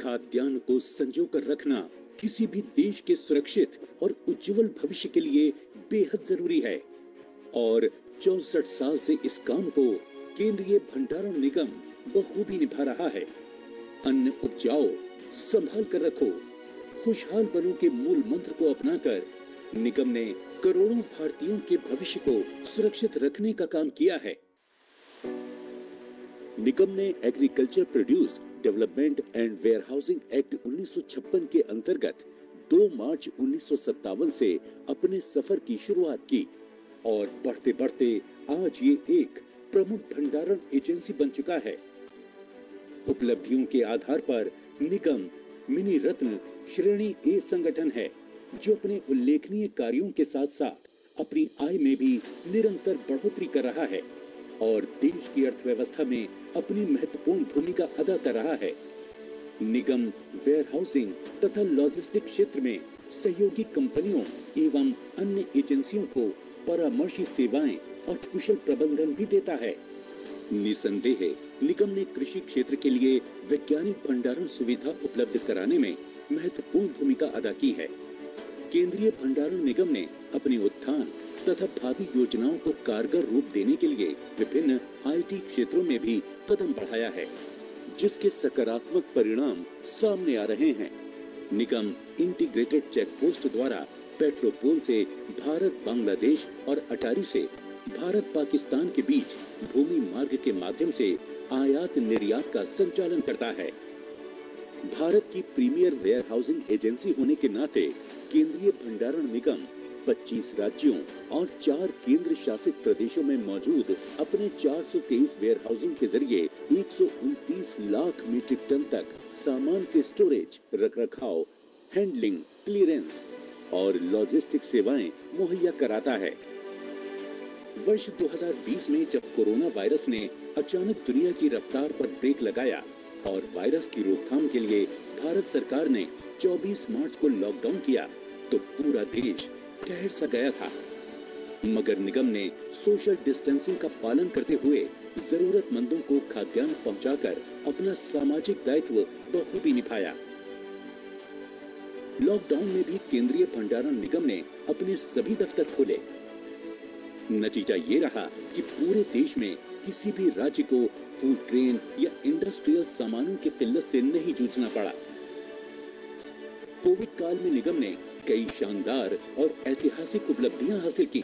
खाद्यान्न को संजो कर रखना किसी भी देश के सुरक्षित और उज्जवल भविष्य के लिए बेहद जरूरी है और 64 साल से इस काम को केंद्रीय भंडारण निगम बखूबी निभा रहा है। अन्न उपजाओ, संभाल कर रखो, खुशहाल बनो के मूल मंत्र को अपनाकर निगम ने करोड़ों भारतीयों के भविष्य को सुरक्षित रखने का काम किया है। निगम ने agriculture produce development and warehousing act 1956 के अंतर्गत 2 मार्च 1957 से अपने सफर की शुरुआत की और बढ़ते बढ़ते आज ये एक प्रमुख भंडारण एजेंसी बन चुका है। उपलब्धियों के आधार पर निगम मिनी रत्न श्रेणी ए संगठन है, जो अपने उल्लेखनीय कार्यों के साथ साथ अपनी आय में भी निरंतर बढ़ोतरी कर रहा है और देश की अर्थव्यवस्था में अपनी महत्वपूर्ण भूमिका अदा कर रहा है। निगम वेयरहाउसिंग तथा लॉजिस्टिक क्षेत्र में सहयोगी कंपनियों एवं अन्य एजेंसियों को परामर्शी सेवाएं और कुशल प्रबंधन भी देता है। निसंदेह निगम ने कृषि क्षेत्र के लिए वैज्ञानिक भंडारण सुविधा उपलब्ध कराने में महत्वपूर्ण भूमिका अदा की है। केंद्रीय भंडारण निगम ने अपने उत्थान तथा भावी योजनाओं को कारगर रूप देने के लिए विभिन्न आईटी क्षेत्रों में भी कदम बढ़ाया है, जिसके सकारात्मक परिणाम सामने आ रहे हैं। निगम इंटीग्रेटेड चेक पोस्ट द्वारा पेट्रोपोल से भारत बांग्लादेश और अटारी से भारत पाकिस्तान के बीच भूमि मार्ग के माध्यम से आयात निर्यात का संचालन करता है। भारत की प्रीमियर वेयर हाउसिंग एजेंसी होने के नाते केंद्रीय भंडारण निगम 25 राज्यों और 4 केंद्र शासित प्रदेशों में मौजूद अपने 423 वेयर हाउसिंग के जरिए 129 लाख मीट्रिक टन तक सामान के स्टोरेज, रखरखाव, हैंडलिंग, क्लीयरेंस और लॉजिस्टिक सेवाएं मुहैया कराता है। वर्ष 2020 में जब कोरोना वायरस ने अचानक दुनिया की रफ्तार पर ब्रेक लगाया और वायरस की रोकथाम के लिए भारत सरकार ने 24 मार्च को लॉकडाउन किया, तो पूरा देश ठहर सा गया था। मगर निगम ने सोशल डिस्टेंसिंग का पालन करते हुए जरूरतमंदों को खाद्यान्न पहुंचाकर अपना सामाजिक दायित्व बखूबी निभाया। लॉकडाउन में भी केंद्रीय भंडारण निगम ने अपने सभी दफ्तर खोले। नतीजा ये रहा कि पूरे देश में किसी भी राज्य को फूड ग्रेन या इंडस्ट्रियल सामानों की किल्लत से नहीं जूझना पड़ा। कोविड काल में निगम ने कई शानदार और ऐतिहासिक उपलब्धियां हासिल की।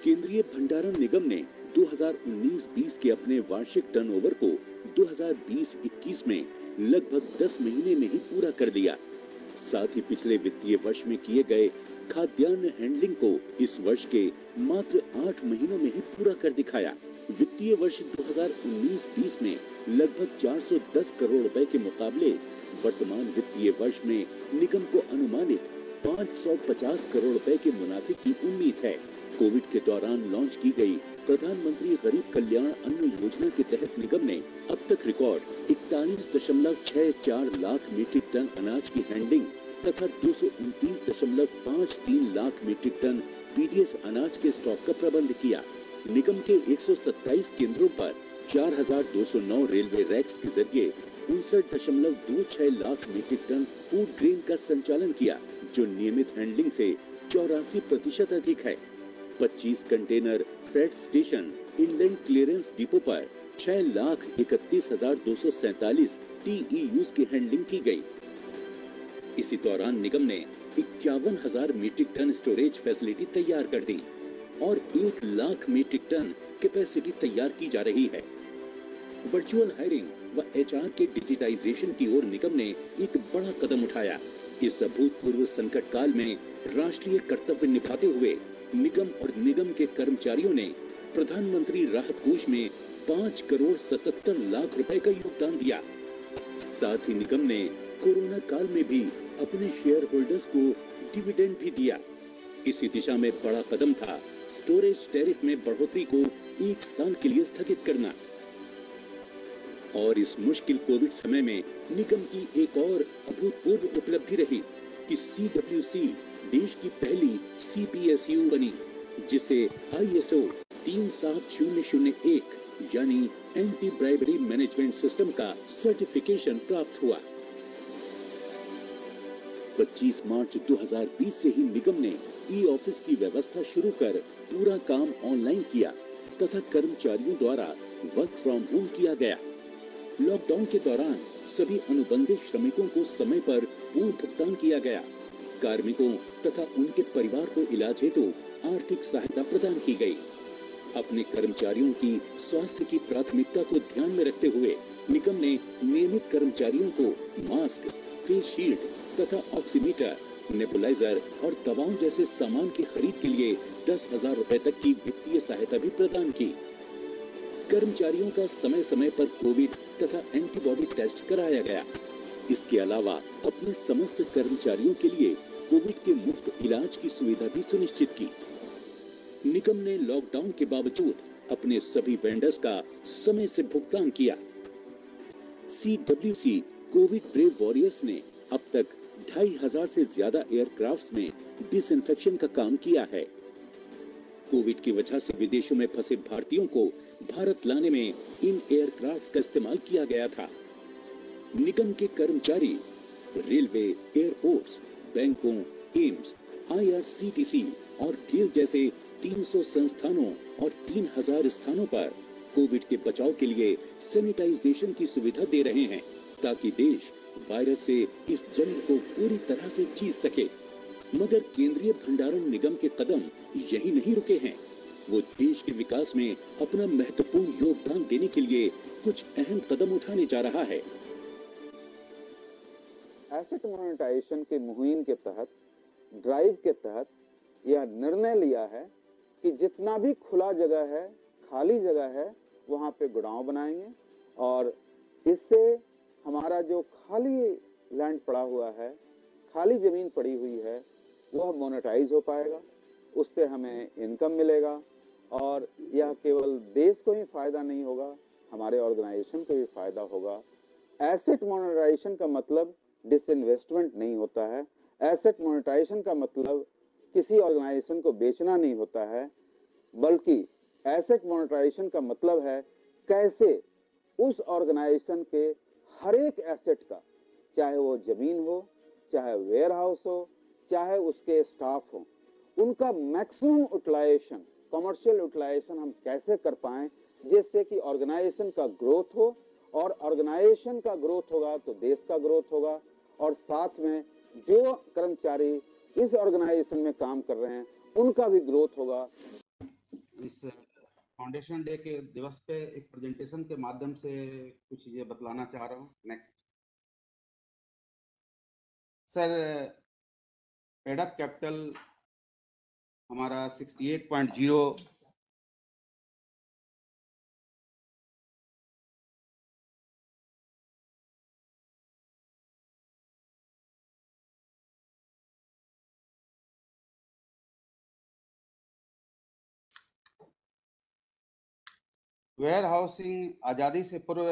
केंद्रीय भंडारण निगम ने 2019-20 के अपने वार्षिक टर्नओवर को 2020-21 में लगभग 10 महीने में ही पूरा कर दिया। साथ ही पिछले वित्तीय वर्ष में किए गए खाद्यान्न हैंडलिंग को इस वर्ष के मात्र 8 महीनों में ही पूरा कर दिखाया। वित्तीय वर्ष 2019-20 में लगभग 410 करोड़ रुपए के मुकाबले वर्तमान वित्तीय वर्ष में निगम को अनुमानित 550 करोड़ रुपए के मुनाफे की उम्मीद है। कोविड के दौरान लॉन्च की गई प्रधानमंत्री गरीब कल्याण अन्न योजना के तहत निगम ने अब तक रिकॉर्ड 41.64 लाख मीट्रिक टन अनाज की हैंडलिंग तथा 229.53 लाख मीट्रिक टन पीडीएस अनाज के स्टॉक का प्रबंध किया। निगम के 127 केंद्रों पर 4,209 रेलवे रैक्स के जरिए 59.26 lakh metric ton food grain का संचालन किया, जो नियमित हैंडलिंग से 84% अधिक है। 25 container freight station inland clearance depot पर 6,31,247 TEUs की हैंडलिंग की गई। इसी दौरान निगम ने 51,000 मीट्रिक टन स्टोरेज फैसिलिटी तैयार कर दी और 1 लाख मीट्रिक टन कैपेसिटी तैयार की जा रही है। वर्चुअल हायरिंग व HR के डिजिटाइजेशन की ओर निगम ने एक बड़ा कदम उठाया। इस अभूतपूर्व संकट काल में राष्ट्रीय कर्तव्य निभाते हुए निगम और निगम के कर्मचारियों ने प्रधानमंत्री राहत कोष में 5,77 लाख रुपए का योगदान दिया। साथ ही निगम ने कोरोना काल में भी अपने शेयर होल्डर्स को डिविडेंड भी दिया। इसी दिशा में बड़ा कदम था स्टोरेज टैरिफ में बढ़ोतरी को 1 साल के लिए स्थगित करना। और इस मुश्किल कोविड समय में निगम की एक और अभूतपूर्व उपलब्धि रही कि CWC देश की पहली CPSU बनी, जिसे ISO 37001 यानी एंटी ब्राइबरी मैनेजमेंट सिस्टम का सर्टिफिकेशन प्राप्त हुआ। 25 मार्च 2020 से ही निगम ने ई ऑफिस की व्यवस्था शुरू कर पूरा काम ऑनलाइन किया तथा कर्मचारियों द्वारा वर्क फ्रॉम होम किया गया। लॉकडाउन के दौरान सभी अनुबंधित श्रमिकों को समय पर पूर्ण भुगतान किया गया। कार्मिकों तथा उनके परिवार को इलाज हेतु आर्थिक सहायता प्रदान की गई। अपने कर्मचारियों की स्वास्थ्य की प्राथमिकता को ध्यान में रखते हुए निगम ने नियमित कर्मचारियों को मास्क, फेस शील्ड तथा ऑक्सीमीटर, नेबुलाइजर और दवाओं जैसे सामान की खरीद के लिए 10,000 रुपए तक की वित्तीय सहायता भी प्रदान की। कर्मचारियों का समय समय पर कोविड तथा एंटीबॉडी टेस्ट कराया गया। इसके अलावा अपने समस्त कर्मचारियों के लिए कोविड के मुफ्त इलाज की सुविधा भी सुनिश्चित की। निगम ने लॉकडाउन के बावजूद अपने सभी वेंडर्स का समय से भुगतान किया। CWC कोविड ब्रेव वॉरियर्स ने अब तक 2,500 से ज्यादा एयरक्राफ्ट्स में डिसइंफेक्शन का काम किया है। कोविड की वजह से विदेशों में फंसे भारतीयों को भारत लाने में इन एयरक्राफ्ट्स का इस्तेमाल किया गया था। निगम के कर्मचारी रेलवे, एयरपोर्ट्स, बैंकों, एम्स, IRCTC और गेल जैसे 300 संस्थानों और 3,000 स्थानों पर कोविड के बचाव के लिए सैनिटाइजेशन की सुविधा दे रहे हैं ताकि देश वायरस से इस जंग को पूरी तरह से जीत सके। मगर केंद्रीय भंडारण निगम के कदम यही नहीं रुके हैं। वो देश के विकास में अपना महत्वपूर्ण योगदान देने के लिए कुछ अहम कदम उठाने जा रहा है। एसेट मोनेटाइजेशन के मुहिम के तहत, ड्राइव के तहत यह निर्णय लिया है कि जितना भी खुला जगह है, खाली जगह है, वहाँ पे गोडाउन बनाएंगे और इससे हमारा जो खाली लैंड पड़ा हुआ है, खाली जमीन पड़ी हुई है, वह मोनेटाइज हो पाएगा। उससे हमें इनकम मिलेगा और यह केवल देश को ही फायदा नहीं होगा, हमारे ऑर्गेनाइजेशन को भी फायदा होगा। एसेट मोनेटाइजेशन का मतलब डिसइन्वेस्टमेंट नहीं होता है। एसेट मोनेटाइजेशन का मतलब किसी ऑर्गेनाइजेशन को बेचना नहीं होता है, बल्कि एसेट मोनेटाइजेशन का मतलब है कैसे उस ऑर्गेनाइजेशन के हर एक एसेट का, चाहे वो जमीन हो, चाहे वेयर हाउस हो, चाहे उसके स्टाफ हो, उनका मैक्सिमम यूटिलाइजेशन, कमर्शियल यूटिलाइजेशन हम कैसे कर पाएं जिससे कि ऑर्गेनाइजेशन का ग्रोथ हो, और ऑर्गेनाइजेशन का ग्रोथ होगा तो देश का ग्रोथ होगा, और साथ में जो कर्मचारी इस ऑर्गेनाइजेशन में काम कर रहे हैं उनका भी ग्रोथ होगा। इस फाउंडेशन डे के दिवस पे एक प्रेजेंटेशन के माध्यम से कुछ चीजें बतलाना चाह रहा हूँ। नेक्स्ट सर, एडअप कैपिटल हमारा 68.0 वेयर हाउसिंग आज़ादी से पूर्व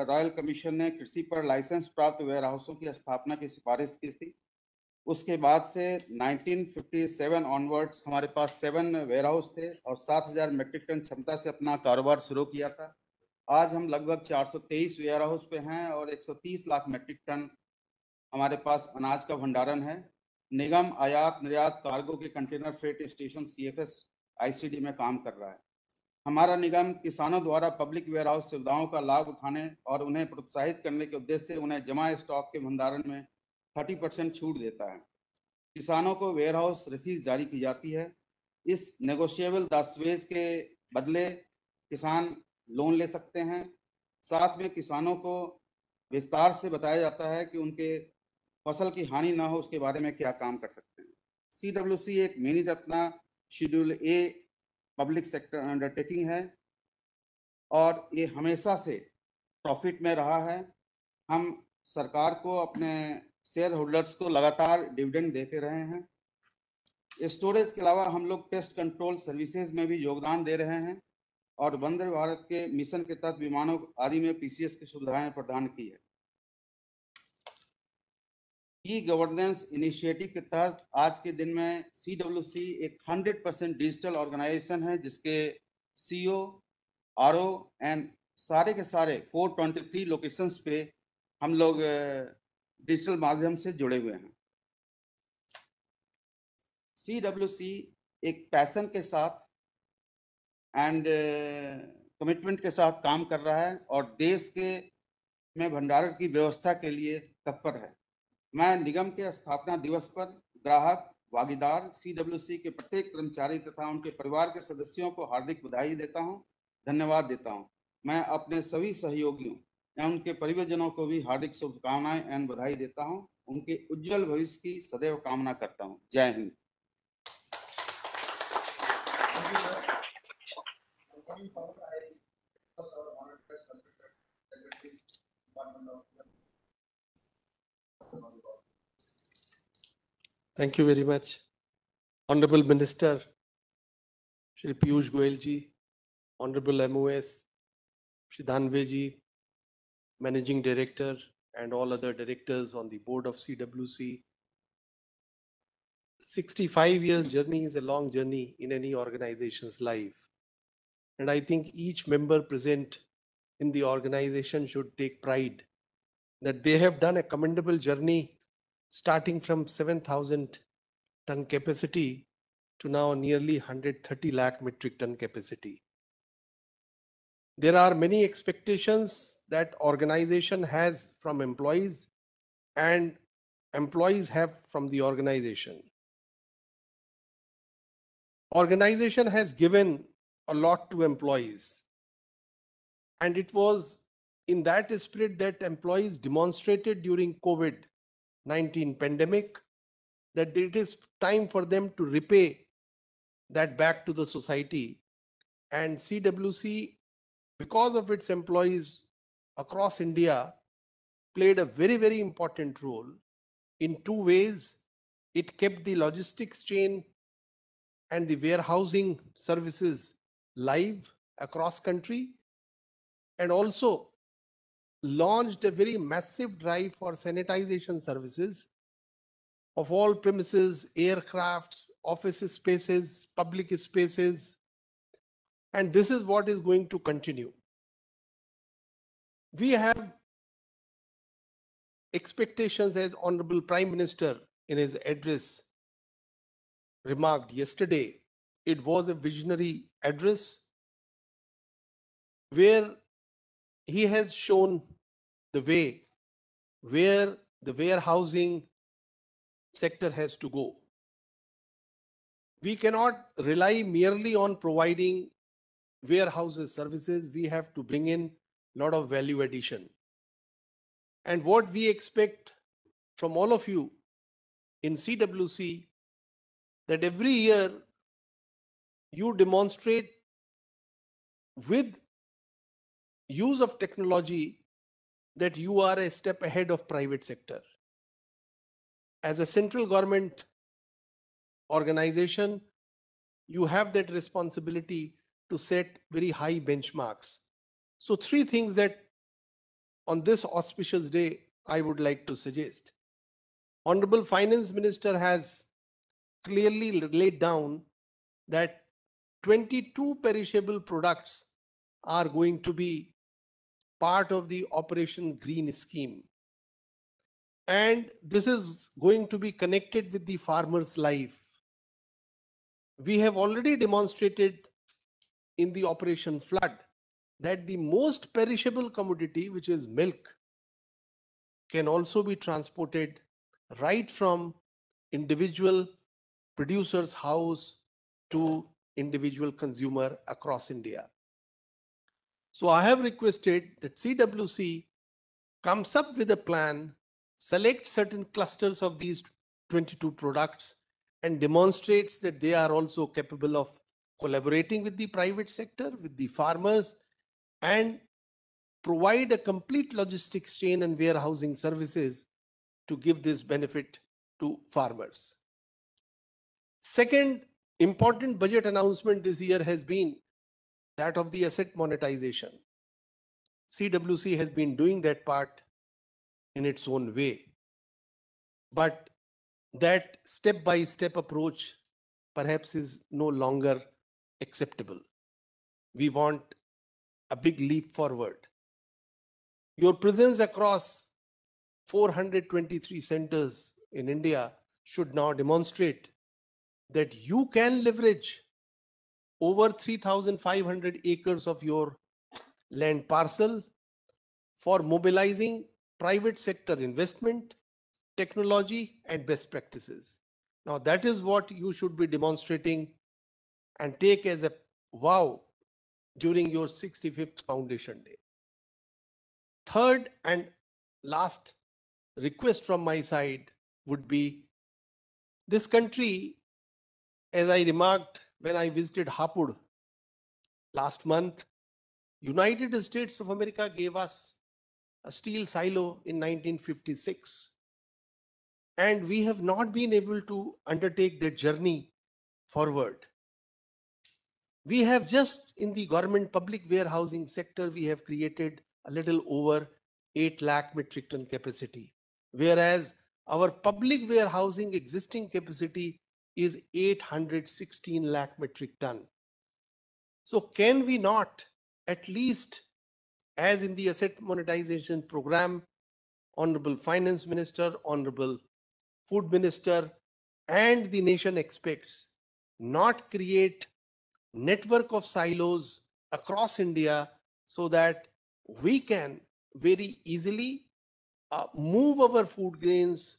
रॉयल कमीशन ने कृषि पर लाइसेंस प्राप्त वेयर हाउसों की स्थापना की सिफारिश की थी। उसके बाद से 1957 ऑनवर्ड्स हमारे पास 7 वेयर हाउस थे और 7,000 मेट्रिक टन क्षमता से अपना कारोबार शुरू किया था। आज हम लगभग 423 वेयर हाउस पे हैं और 130 लाख मेट्रिक टन हमारे पास अनाज का भंडारण है। निगम आयात निर्यात कार्गो के container freight station CFS ICD में काम कर रहा है। हमारा निगम किसानों द्वारा पब्लिक वेयर हाउस सुविधाओं का लाभ उठाने और उन्हें प्रोत्साहित करने के उद्देश्य से उन्हें जमा स्टॉक के भंडारण में 30% छूट देता है। किसानों को वेयर हाउस रसीद जारी की जाती है। इस नेगोशिएबल दस्तावेज के बदले किसान लोन ले सकते हैं। साथ में किसानों को विस्तार से बताया जाता है कि उनके फसल की हानि ना हो उसके बारे में क्या काम कर सकते हैं। CWC एक mini Ratna schedule A public sector undertaking है और ये हमेशा से प्रॉफिट में रहा है। हम सरकार को, अपने शेयर होल्डर्स को लगातार डिविडेंड देते रहे हैं। स्टोरेज के अलावा हम लोग पेस्ट कंट्रोल सर्विसेज में भी योगदान दे रहे हैं और वंदे भारत के मिशन के तहत विमानों आदि में PCS की सुविधाएं प्रदान की है। ई गवर्नेंस इनिशिएटिव के तहत आज के दिन में CWC एक 100% डिजिटल ऑर्गेनाइजेशन है जिसके CEO, RO एंड सारे के सारे 423 लोकेशंस पे हम लोग डिजिटल माध्यम से जुड़े हुए हैं। CWC एक पैशन के साथ एंड कमिटमेंट के साथ काम कर रहा है और देश के में भंडारण की व्यवस्था के लिए तत्पर है। मैं निगम के स्थापना दिवस पर ग्राहक, भागीदार, CWC के प्रत्येक कर्मचारी तथा उनके परिवार के सदस्यों को हार्दिक बधाई देता हूं, धन्यवाद देता हूं। मैं अपने सभी सहयोगियों एवं उनके परिवारजनों को भी हार्दिक शुभकामनाएं एवं बधाई देता हूं। उनके उज्जवल भविष्य की सदैव कामना करता हूं। जय Hind. Thank you very much. Honorable Minister, Shri Piyush Goyal ji, Honorable MOS, Shri Dhanve ji, Managing Director, and all other directors on the board of CWC. 65 years journey is a long journey in any organization's life. And I think each member present in the organization should take pride that they have done a commendable journey starting from 7,000 ton capacity to now nearly 130 lakh metric ton capacity. There are many expectations that organization has from employees and employees have from the organization. Organization has given a lot to employees, and it was in that spirit that employees demonstrated during COVID-19 pandemic that it is time for them to repay that back to the society. And CWC, because of its employees across India, played a very, very important role in two ways. It kept the logistics chain and the warehousing services live across country, and also launched a very massive drive for sanitization services of all premises, aircrafts, office spaces, public spaces. And this is what is going to continue. We have expectations, as Honorable Prime Minister in his address remarked yesterday. It was a visionary address where he has shown the way where the warehousing sector has to go. We cannot rely merely on providing warehouses services. We have to bring in a lot of value addition. And what we expect from all of you in CWC, that every year you demonstrate with use of technology that you are a step ahead of private sector. As a central government organization, you have that responsibility to set very high benchmarks. So 3 things that on this auspicious day I would like to suggest. Honorable Finance Minister has clearly laid down that 22 perishable products are going to be part of the Operation Green scheme. And this is going to be connected with the farmer's life. We have already demonstrated in the Operation Flood that the most perishable commodity, which is milk, can also be transported right from individual producer's house to individual consumer across India. So I have requested that CWC comes up with a plan, select certain clusters of these 22 products and demonstrates that they are also capable of collaborating with the private sector, with the farmers, and provide a complete logistics chain and warehousing services to give this benefit to farmers. Second important budget announcement this year has been that of the asset monetization. CWC has been doing that part in its own way, but that step-by-step approach perhaps is no longer acceptable. We want a big leap forward. Your presence across 423 centers in India should now demonstrate that you can leverage over 3,500 acres of your land parcel for mobilizing private sector investment, technology, and best practices. Now, that is what you should be demonstrating and take as a wow during your 65th Foundation Day. Third and last request from my side would be, this country, as I remarked when I visited Hapur last month, United States of America gave us a steel silo in 1956. And we have not been able to undertake that journey forward. We have just in the government public warehousing sector, we have created a little over 8 lakh metric ton capacity, whereas our public warehousing existing capacity is 816 lakh metric ton. So can we not, at least as in the asset monetization program, Honorable Finance Minister, Honorable Food Minister, and the nation expects, not create network of silos across India so that we can very easily move our food grains,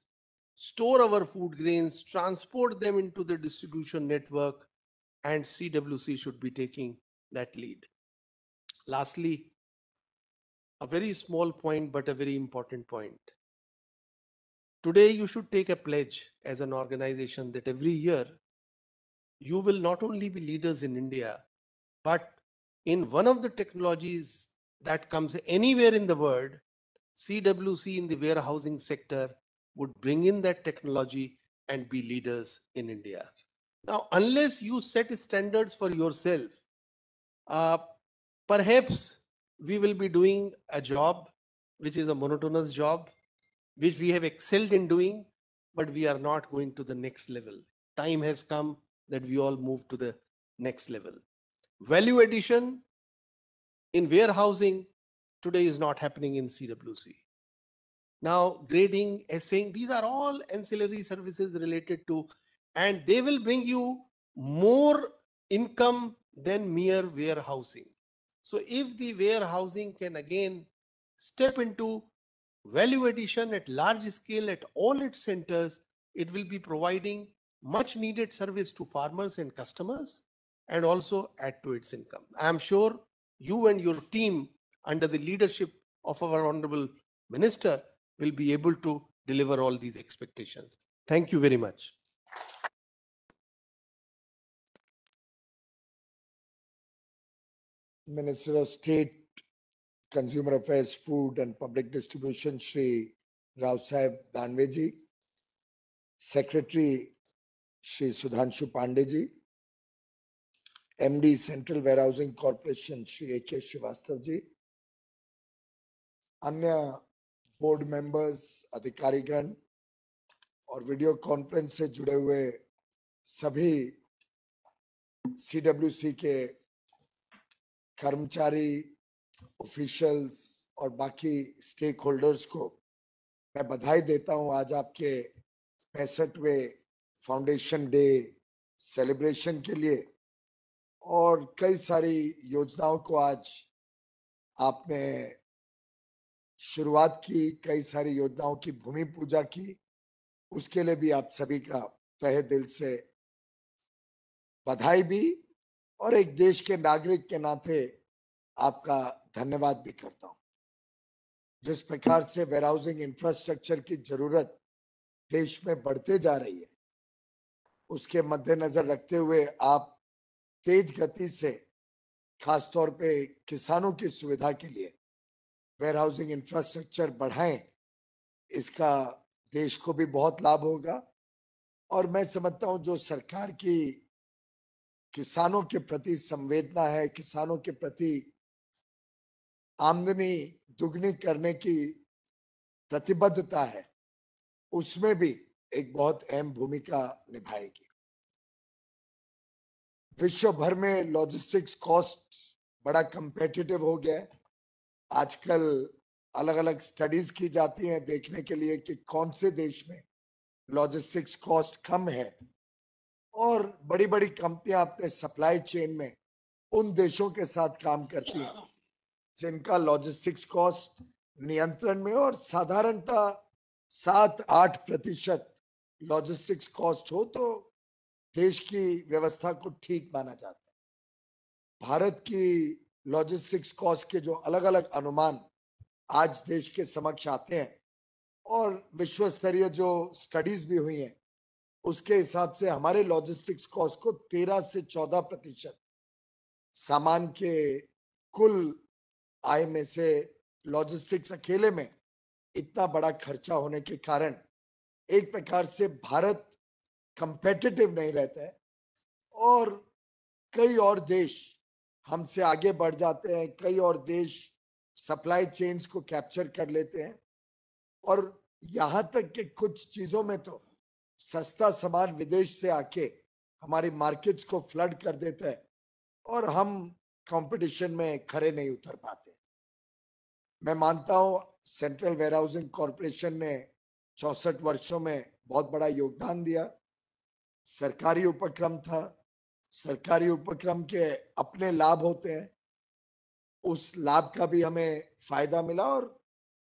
store our food grains, transport them into the distribution network, and CWC should be taking that lead. Lastly, a very small point, but a very important point. Today, you should take a pledge as an organization that every year you will not only be leaders in India, but in one of the technologies that comes anywhere in the world, CWC in the warehousing sector would bring in that technology and be leaders in India. Now, unless you set standards for yourself, perhaps we will be doing a job which is a monotonous job, which we have excelled in doing, but we are not going to the next level. Time has come that we all move to the next level. Value addition in warehousing today is not happening in CWC. Now, grading, assaying, these are all ancillary services related to, and they will bring you more income than mere warehousing. So if the warehousing can again step into value addition at large scale at all its centers, it will be providing much needed service to farmers and customers and also add to its income. I am sure you and your team under the leadership of our Honorable Minister will be able to deliver all these expectations. Thank you very much. Minister of State, Consumer Affairs, Food and Public Distribution, Shri Rao Saheb Danve ji, Secretary Shri Sudhanshu Pandey ji, MD Central Warehousing Corporation Shri A.K. Srivastav ji, अन्य board members, अधिकारीगण और video conference से जुड़े हुए सभी CWC के कर्मचारी, officials और बाकी स्टेक होल्डर्स को मैं बधाई देता हूं आज आपके 65वें फाउंडेशन डे सेलिब्रेशन के लिए। और कई सारी योजनाओं को आज आपने शुरुआत की, कई सारी योजनाओं की भूमि पूजा की, उसके लिए भी आप सभी का तहे दिल से बधाई भी और एक देश के नागरिक के नाते आपका धन्यवाद भी करता हूं। जिस प्रकार से वेयरहाउसिंग इंफ्रास्ट्रक्चर की जरूरत देश में बढ़ते जा रही है, उसके मद्देनजर रखते हुए आप तेज गति से खासतौर पे किसानों की सुविधा के लिए वेयरहाउसिंग इंफ्रास्ट्रक्चर बढ़ाएं, इसका देश को भी बहुत लाभ होगा। और मैं समझता हूं जो सरकार की किसानों के प्रति संवेदना है, किसानों के प्रति आमदनी दुगनी करने की प्रतिबद्धता है, उसमें भी एक बहुत अहम भूमिका निभाएगी। विश्व भर में लॉजिस्टिक्स कॉस्ट बड़ा कंपेटिटिव हो गया है। आजकल अलग अलग स्टडीज की जाती हैं देखने के लिए कि कौन से देश में लॉजिस्टिक्स कॉस्ट कम है, और बड़ी बड़ी कंपनियां अपने सप्लाई चेन में उन देशों के साथ काम करती हैं जिनका लॉजिस्टिक्स कॉस्ट नियंत्रण में, और साधारणतः 7-8% लॉजिस्टिक्स कॉस्ट हो तो देश की व्यवस्था को ठीक माना जाता है। भारत की लॉजिस्टिक्स कॉस्ट के जो अलग अलग अनुमान आज देश के समक्ष आते हैं और विश्व स्तरीय जो स्टडीज भी हुई हैं उसके हिसाब से हमारे लॉजिस्टिक्स कॉस्ट को 13 से 14% सामान के कुल आय में से लॉजिस्टिक्स अकेले में इतना बड़ा खर्चा होने के कारण एक प्रकार से भारत कंपेटिटिव नहीं रहता है और कई और देश हमसे आगे बढ़ जाते हैं, कई और देश सप्लाई चेन्स को कैप्चर कर लेते हैं, और यहां तक कि कुछ चीजों में तो सस्ता सामान विदेश से आके हमारी मार्केट्स को फ्लड कर देता है और हम कंपटीशन में खरे नहीं उतर पाते। मैं मानता हूं सेंट्रल वेयरहाउसिंग कॉर्पोरेशन ने 64 वर्षों में बहुत बड़ा योगदान दिया। सरकारी उपक्रम था, सरकारी उपक्रम के अपने लाभ होते हैं, उस लाभ का भी हमें फायदा मिला और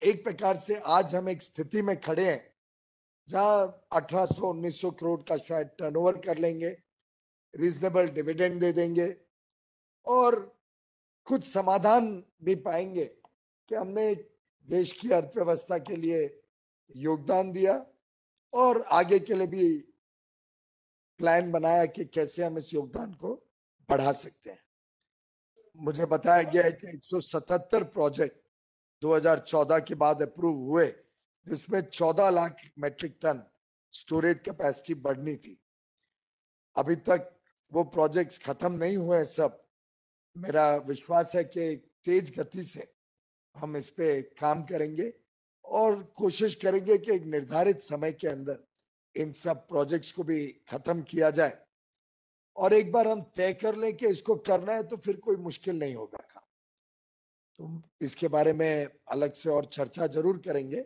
एक प्रकार से आज हम एक स्थिति में खड़े हैं जहां 1800-1900 करोड़ का शायद टर्नओवर कर लेंगे, रीजनेबल डिविडेंड दे देंगे और कुछ समाधान भी पाएंगे कि हमने देश की अर्थव्यवस्था के लिए योगदान दिया और आगे के लिए भी प्लान बनाया कि कैसे हम इस योगदान को बढ़ा सकते हैं। मुझे बताया गया है कि 177 प्रोजेक्ट 2014 के बाद अप्रूव हुए, जिसमें 14 lakh metric ton storage capacity बढ़नी थी। अभी तक वो प्रोजेक्ट्स खत्म नहीं हुए हैं सब। मेरा विश्वास है कि तेज गति से हम इस पे काम करेंगे और कोशिश करेंगे कि एक निर्धारित समय के अंदर इन सब प्रोजेक्ट्स को भी खत्म किया जाए और एक बार हम तय कर लें कि इसको करना है तो फिर कोई मुश्किल नहीं होगा काम। तो इसके बारे में अलग से और चर्चा जरूर करेंगे,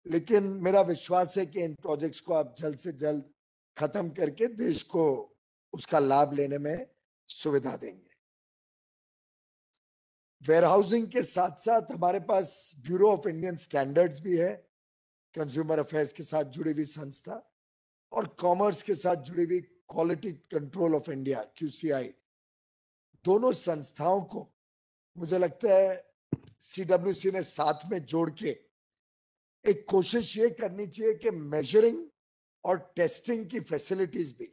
लेकिन मेरा विश्वास है कि इन प्रोजेक्ट्स को आप जल्द से जल्द खत्म करके देश को उसका लाभ लेने में सुविधा देंगे। वेयरहाउसिंग के साथ साथ हमारे पास ब्यूरो ऑफ इंडियन स्टैंडर्ड्स भी है, कंज्यूमर अफेयर्स के साथ जुड़ी हुई संस्था, और कॉमर्स के साथ जुड़ी हुई quality control of India QCI। दोनों संस्थाओं को मुझे लगता है CWC ने साथ में जोड़ के एक कोशिश ये करनी चाहिए कि मेजरिंग और टेस्टिंग की फैसिलिटीज भी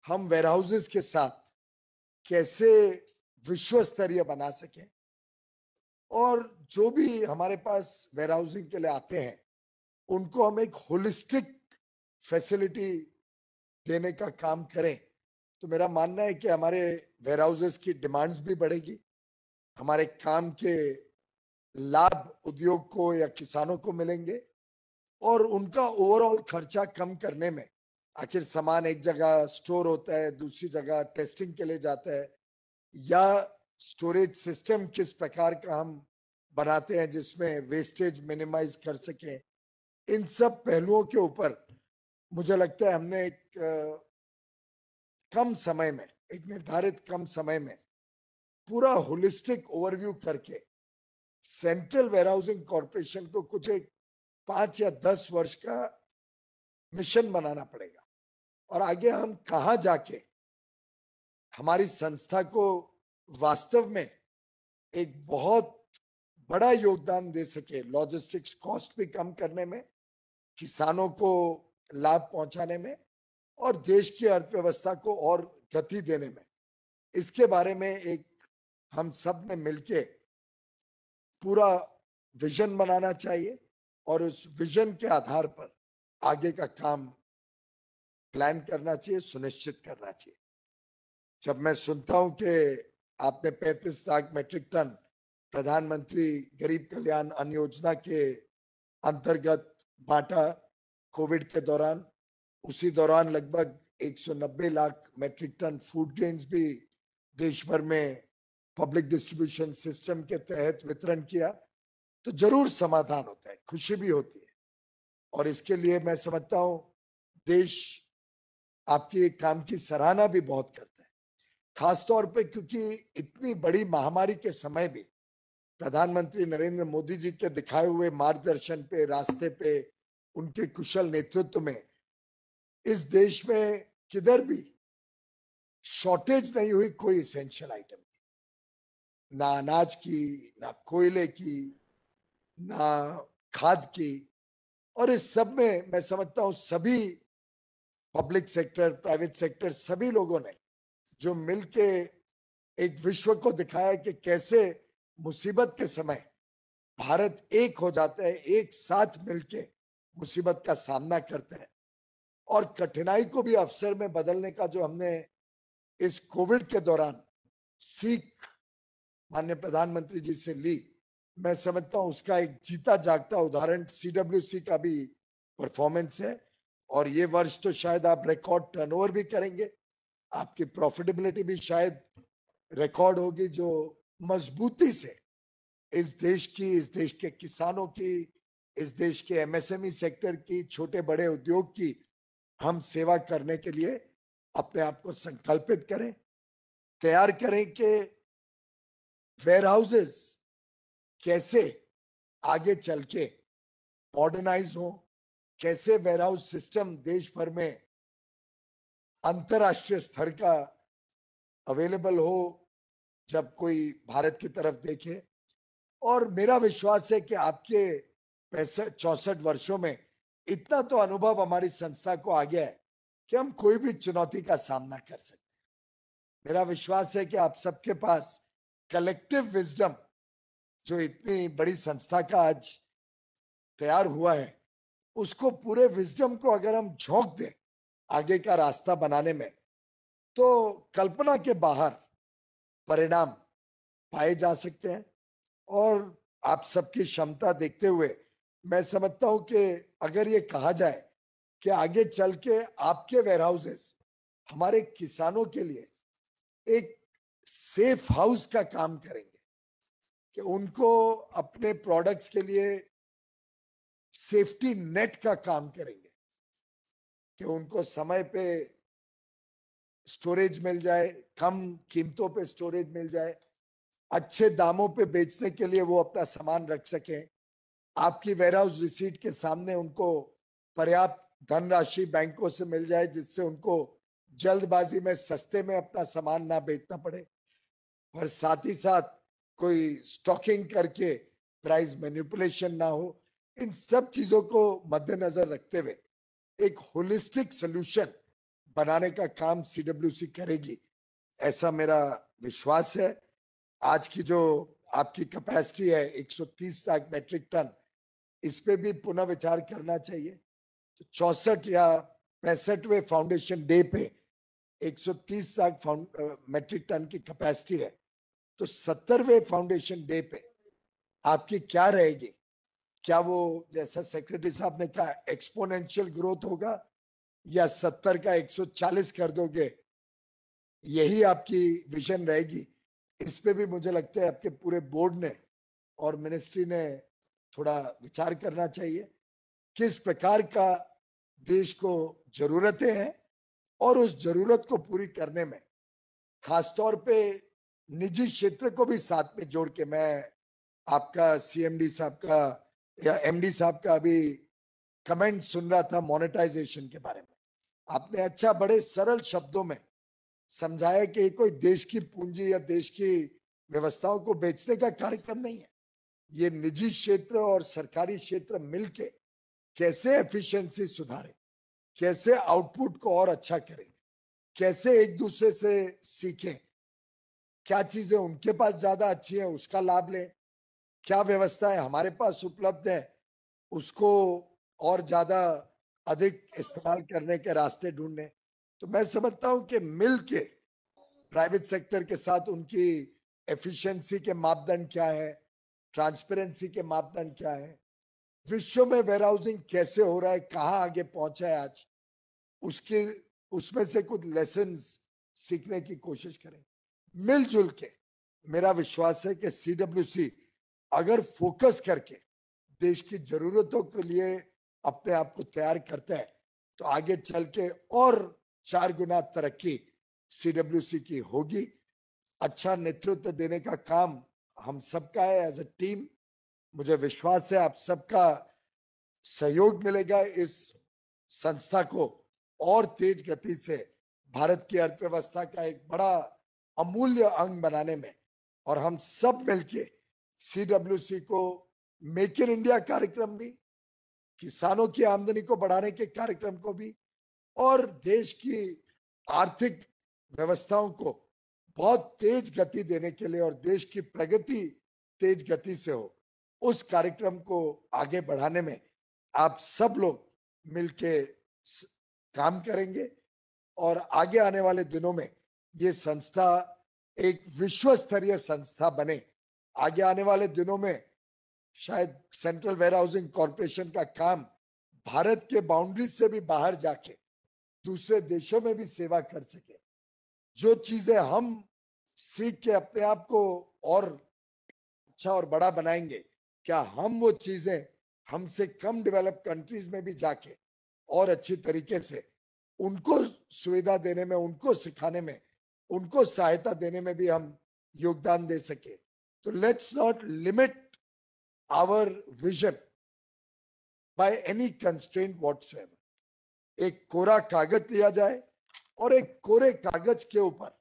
हम वेयरहाउसेस के साथ कैसे विश्व स्तरीय बना सकें, और जो भी हमारे पास वेयरहाउसिंग के लिए आते हैं उनको हम एक होलिस्टिक फैसिलिटी देने का काम करें। तो मेरा मानना है कि हमारे वेयरहाउसेस की डिमांड्स भी बढ़ेगी, हमारे काम के लाभ उद्योग को या किसानों को मिलेंगे और उनका ओवरऑल खर्चा कम करने में, आखिर सामान एक जगह स्टोर होता है, दूसरी जगह टेस्टिंग के लिए जाता है, या स्टोरेज सिस्टम किस प्रकार का हम बनाते हैं जिसमें वेस्टेज मिनिमाइज कर सकें, इन सब पहलुओं के ऊपर मुझे लगता है हमने एक कम समय में, एक निर्धारित कम समय में पूरा होलिस्टिक ओवरव्यू करके सेंट्रल वेयरहाउसिंग कॉर्पोरेशन को कुछ एक 5 या 10 वर्ष का मिशन बनाना पड़ेगा और आगे हम कहां जाके हमारी संस्था को वास्तव में एक बहुत बड़ा योगदान दे सके, लॉजिस्टिक्स कॉस्ट भी कम करने में, किसानों को लाभ पहुंचाने में और देश की अर्थव्यवस्था को और गति देने में। इसके बारे में एक हम सब ने मिलके पूरा विजन बनाना चाहिए और उस विजन के आधार पर आगे का काम प्लान करना चाहिए, सुनिश्चित करना चाहिए। जब मैं सुनता हूं कि आपने 35 लाख मेट्रिक टन प्रधानमंत्री गरीब कल्याण अन्न योजना के अंतर्गत बांटा कोविड के दौरान, उसी दौरान लगभग 190 lakh metric ton food grains भी देश भर में पब्लिक डिस्ट्रीब्यूशन सिस्टम के तहत वितरण किया तो जरूर समाधान होता है, खुशी भी होती है। और इसके लिए मैं समझता हूं देश आपके काम की सराहना भी बहुत करता है, खासतौर पे क्योंकि इतनी बड़ी महामारी के समय भी प्रधानमंत्री नरेंद्र मोदी जी के दिखाए हुए मार्गदर्शन पे, रास्ते पे, उनके कुशल नेतृत्व में इस देश में किधर भी शॉर्टेज नहीं हुई कोई इसेंशियल आइटम की, ना अनाज की, ना कोयले की, ना खाद की। और इस सब में मैं समझता हूं सभी पब्लिक सेक्टर, प्राइवेट सेक्टर, सभी लोगों ने जो मिलके एक विश्व को दिखाया कि कैसे मुसीबत के समय भारत एक हो जाता है, एक साथ मिलके मुसीबत का सामना करता है। और कठिनाई को भी अवसर में बदलने का जो हमने इस कोविड के दौरान सीख माननीय प्रधानमंत्री जी से ली, मैं समझता हूं उसका एक जीता जागता उदाहरण सीडब्ल्यूसी का भी परफॉर्मेंस है। और ये वर्ष तो शायद आप रिकॉर्ड टर्नओवर भी करेंगे, आपकी प्रॉफिटेबिलिटी भी शायद रिकॉर्ड होगी, जो मजबूती से इस देश की, इस देश के किसानों की, इस देश के एमएसएमई सेक्टर की, छोटे बड़े उद्योग की हम सेवा करने के लिए अपने आप को संकल्पित करें, तैयार करें कि वेयर हाउसेस कैसे आगे चल के मॉडर्नाइज हो, कैसे वेयर हाउस सिस्टम देश भर में अंतरराष्ट्रीय स्तर का अवेलेबल हो जब कोई भारत की तरफ देखे। और मेरा विश्वास है कि आपके 64 वर्षों में इतना तो अनुभव हमारी संस्था को आ गया है कि हम कोई भी चुनौती का सामना कर सकते हैं। मेरा विश्वास है कि आप सबके पास कलेक्टिव विजडम जो इतनी बड़ी संस्था का आज तैयार हुआ है, उसको पूरे विजडम को अगर हम झोंक दें आगे का रास्ता बनाने में, तो कल्पना के बाहर परिणाम पाए जा सकते हैं। और आप सबकी क्षमता देखते हुए मैं समझता हूं कि अगर ये कहा जाए कि आगे चल के आपके वेयर हाउसेस हमारे किसानों के लिए एक सेफ हाउस का काम करेंगे, कि उनको अपने प्रोडक्ट्स के लिए सेफ्टी नेट का काम करेंगे, कि उनको समय पे स्टोरेज मिल जाए, कम कीमतों पे स्टोरेज मिल जाए, अच्छे दामों पे बेचने के लिए वो अपना सामान रख सके, आपकी वेयर हाउस रिसीट के सामने उनको पर्याप्त धनराशि बैंकों से मिल जाए जिससे उनको जल्दबाजी में सस्ते में अपना सामान ना बेचना पड़े, और साथ ही साथ कोई स्टॉकिंग करके प्राइस मैनिपुलेशन ना हो। इन सब चीजों को मद्देनजर रखते हुए एक होलिस्टिक सॉल्यूशन बनाने का काम सीडब्ल्यूसी करेगी, ऐसा मेरा विश्वास है। आज की जो आपकी कैपेसिटी है 130 लाख मैट्रिक टन, इस पे भी पुनः विचार करना चाहिए। तो 64 या 65वें फाउंडेशन डे पे 130 लाख मैट्रिक टन की कैपेसिटी है, तो 70वें फाउंडेशन डे पे आपकी क्या रहेगी? क्या वो जैसा सेक्रेटरी साहब ने कहा एक्सपोनेंशियल ग्रोथ होगा, या 70 का 140 कर दोगे, यही आपकी विजन रहेगी? इस पे भी मुझे लगता है आपके पूरे बोर्ड ने और मिनिस्ट्री ने थोड़ा विचार करना चाहिए, किस प्रकार का देश को जरूरतें हैं, और उस जरूरत को पूरी करने में खासतौर पे निजी क्षेत्र को भी साथ में जोड़ के, मैं आपका सीएमडी साहब का या एमडी साहब का अभी कमेंट सुन रहा था मोनेटाइजेशन के बारे में, आपने अच्छा बड़े सरल शब्दों में समझाया कि कोई देश की पूंजी या देश की व्यवस्थाओं को बेचने का कार्यक्रम नहीं है, ये निजी क्षेत्र और सरकारी क्षेत्र मिलके कैसे एफिशिएंसी सुधारें, कैसे आउटपुट को और अच्छा करें, कैसे एक दूसरे से सीखें, क्या चीजें उनके पास ज्यादा अच्छी है उसका लाभ लें, क्या व्यवस्थाएं हमारे पास उपलब्ध है उसको और ज्यादा अधिक इस्तेमाल करने के रास्ते ढूंढने। तो मैं समझता हूं कि मिल के प्राइवेट सेक्टर के साथ उनकी एफिशिएंसी के मापदंड क्या है, ट्रांसपेरेंसी के मापदंड क्या है, विश्व में वेयरहाउसिंग कैसे हो रहा है, कहाँ आगे पहुंचा है आज, उसके उसमें से कुछ लेसन्स सीखने की कोशिश करें, मिलजुल के मेरा विश्वास है कि सीडब्ल्यूसी अगर फोकस करके देश की जरूरतों के लिए अपने आप को तैयार करता है तो आगे चल के और 4 गुना तरक्की सीडब्ल्यूसी की होगी। अच्छा नेतृत्व देने का काम हम सबका है एज ए टीम। मुझे विश्वास है आप सबका सहयोग मिलेगा इस संस्था को और तेज गति से भारत की अर्थव्यवस्था का एक बड़ा अमूल्य अंग बनाने में, और हम सब मिलके सीडब्ल्यूसी को मेक इन इंडिया कार्यक्रम भी, किसानों की आमदनी को बढ़ाने के कार्यक्रम को भी, और देश की आर्थिक व्यवस्थाओं को बहुत तेज गति देने के लिए और देश की प्रगति तेज गति से हो, उस कार्यक्रम को आगे बढ़ाने में आप सब लोग मिलके काम करेंगे और आगे आने वाले दिनों में ये संस्था एक विश्व स्तरीय संस्था बने। आगे आने वाले दिनों में शायद सेंट्रल वेयर हाउसिंग कॉर्पोरेशन का काम भारत के बाउंड्रीज से भी बाहर जाके दूसरे देशों में भी सेवा कर सके। जो चीजें हम सीख के अपने आप को और अच्छा और बड़ा बनाएंगे, क्या हम वो चीजें हमसे कम डेवलप कंट्रीज में भी जाके और अच्छी तरीके से उनको सुविधा देने में, उनको सिखाने में, उनको सहायता देने में भी हम योगदान दे सके। तो let's not limit our vision by any constraint whatsoever. एक कोरा कागज लिया जाए और एक कोरे कागज के ऊपर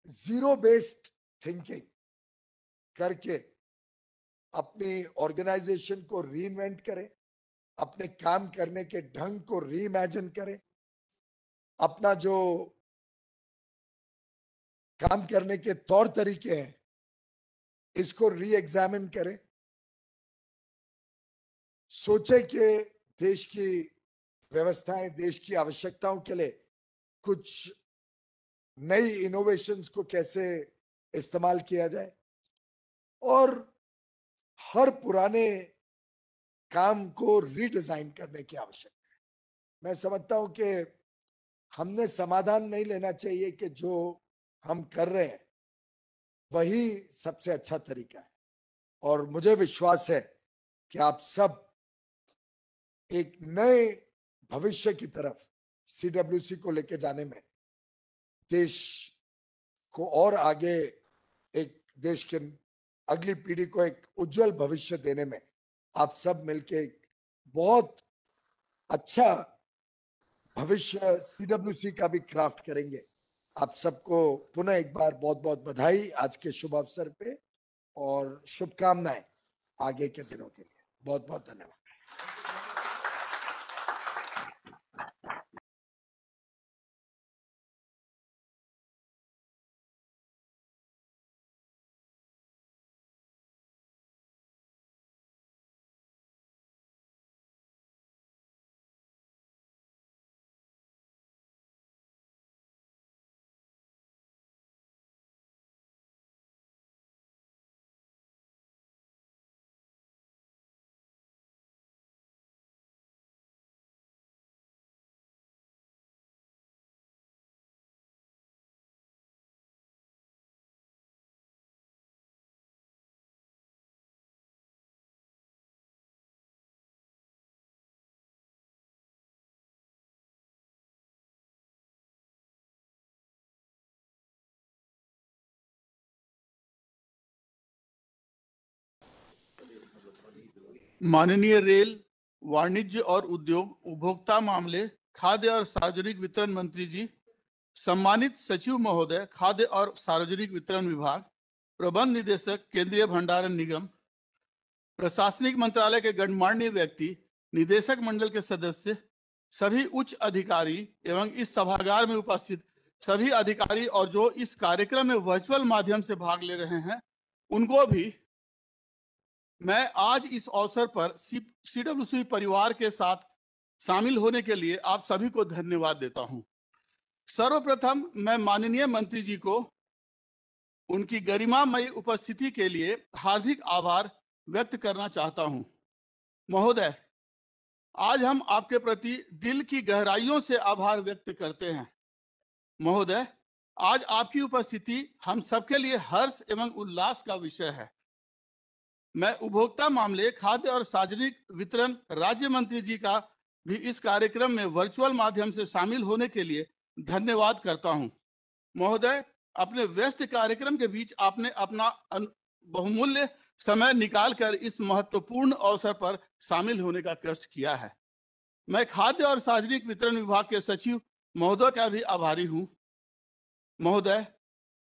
जीरो बेस्ड थिंकिंग करके अपनी ऑर्गेनाइजेशन को रीइन्वेंट करें, अपने काम करने के ढंग को रीइमेजिन करें, अपना जो काम करने के तौर तरीके हैं इसको री एग्जामिन करें। सोचे कि देश की व्यवस्थाएं, देश की आवश्यकताओं के लिए कुछ नई इनोवेशंस को कैसे इस्तेमाल किया जाए, और हर पुराने काम को रीडिजाइन करने की आवश्यकता है। मैं समझता हूं कि हमने समाधान नहीं लेना चाहिए कि जो हम कर रहे हैं वही सबसे अच्छा तरीका है, और मुझे विश्वास है कि आप सब एक नए भविष्य की तरफ सीडब्ल्यूसी को लेके जाने में, देश को और आगे, एक देश के अगली पीढ़ी को एक उज्जवल भविष्य देने में आप सब मिलके एक बहुत अच्छा भविष्य सीडब्ल्यूसी का भी क्राफ्ट करेंगे। आप सबको पुनः एक बार बहुत बहुत बधाई आज के शुभ अवसर पे, और शुभकामनाएं आगे के दिनों के लिए। बहुत बहुत धन्यवाद। माननीय रेल, वाणिज्य और उद्योग, उपभोक्ता मामले, खाद्य और सार्वजनिक वितरण मंत्री जी, सम्मानित सचिव महोदय, खाद्य और सार्वजनिक वितरण विभाग, प्रबंध निदेशक, केंद्रीय भंडारण निगम, प्रशासनिक मंत्रालय के गणमान्य व्यक्ति, निदेशक मंडल के सदस्य, सभी उच्च अधिकारी एवं इस सभागार में उपस्थित सभी अधिकारी और जो इस कार्यक्रम में वर्चुअल माध्यम से भाग ले रहे हैं, उनको भी मैं आज इस अवसर पर सीडब्ल्यूसी परिवार के साथ शामिल होने के लिए आप सभी को धन्यवाद देता हूं। सर्वप्रथम मैं माननीय मंत्री जी को उनकी गरिमामयी उपस्थिति के लिए हार्दिक आभार व्यक्त करना चाहता हूं। महोदय, आज हम आपके प्रति दिल की गहराइयों से आभार व्यक्त करते हैं। महोदय, आज आपकी उपस्थिति हम सबके लिए हर्ष एवं उल्लास का विषय है। मैं उपभोक्ता मामले, खाद्य और सार्वजनिक वितरण राज्य मंत्री जी का भी इस कार्यक्रम में वर्चुअल माध्यम से शामिल होने के लिए धन्यवाद करता हूं। महोदय, अपने व्यस्त कार्यक्रम के बीच आपने अपना बहुमूल्य समय निकालकर इस महत्वपूर्ण अवसर पर शामिल होने का कष्ट किया है। मैं खाद्य और सार्वजनिक वितरण विभाग के सचिव महोदय का भी आभारी हूं। महोदय,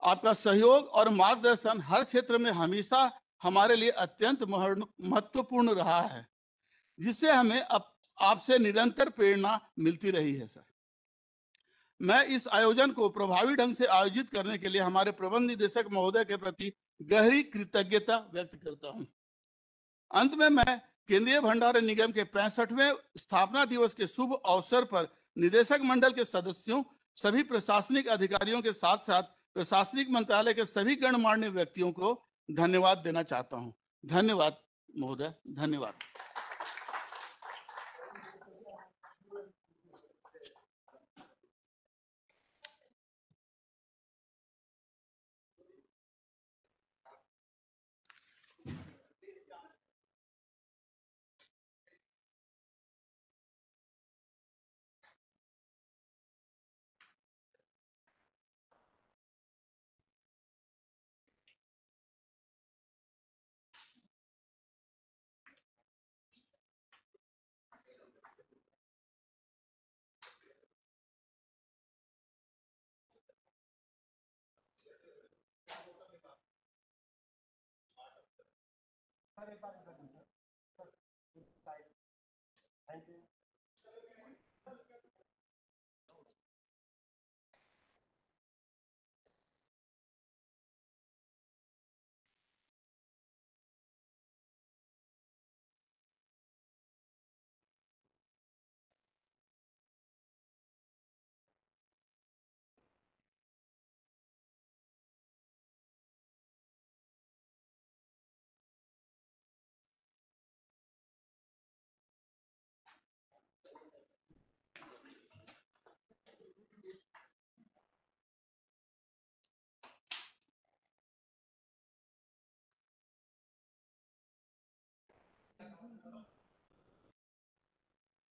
आपका सहयोग और मार्गदर्शन हर क्षेत्र में हमेशा हमारे लिए अत्यंत महत्वपूर्ण रहा है, जिससे हमें आपसे निरंतर प्रेरणा मिलती रही है। सर, मैं इस आयोजन को प्रभावी ढंग से आयोजित करने के लिए हमारे प्रबंध निदेशक महोदय के प्रति गहरी कृतज्ञता व्यक्त करता हूं। अंत में मैं केंद्रीय भंडारण निगम के 65वें स्थापना दिवस के शुभ अवसर पर निदेशक मंडल के सदस्यों, सभी प्रशासनिक अधिकारियों के साथ साथ प्रशासनिक मंत्रालय के सभी गणमान्य व्यक्तियों को धन्यवाद देना चाहता हूं। धन्यवाद महोदय, धन्यवाद।